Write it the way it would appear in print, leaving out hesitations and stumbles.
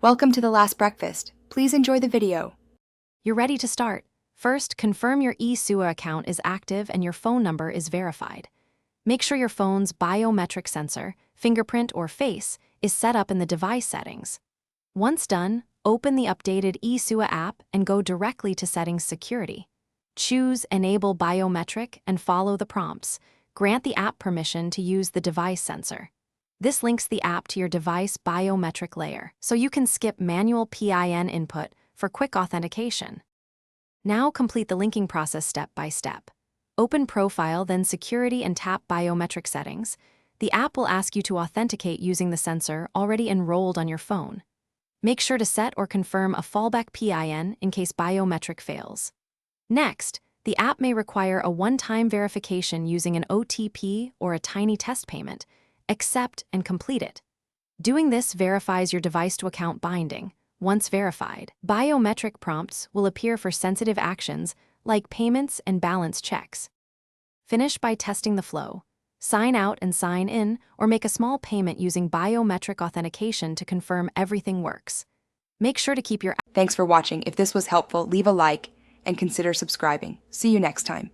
Welcome to the last breakfast. Please enjoy the video. You're ready to start. First, confirm your Esewa account is active and your phone number is verified. Make sure your phone's biometric sensor, fingerprint or face, is set up in the device settings. Once done, open the updated Esewa app and go directly to Settings Security. Choose Enable Biometric and follow the prompts. Grant the app permission to use the device sensor. This links the app to your device biometric layer, so you can skip manual PIN input for quick authentication. Now complete the linking process step by step. Open Profile, then Security, and tap Biometric Settings. The app will ask you to authenticate using the sensor already enrolled on your phone. Make sure to set or confirm a fallback PIN in case biometric fails. Next, the app may require a one-time verification using an OTP or a tiny test payment. Accept and complete it. Doing this verifies your device-to-account binding. Once verified, biometric prompts will appear for sensitive actions like payments and balance checks. Finish by testing the flow. Sign out and sign in, or make a small payment using biometric authentication to confirm everything works. Make sure to keep your... Thanks for watching. If this was helpful, leave a like and consider subscribing. See you next time.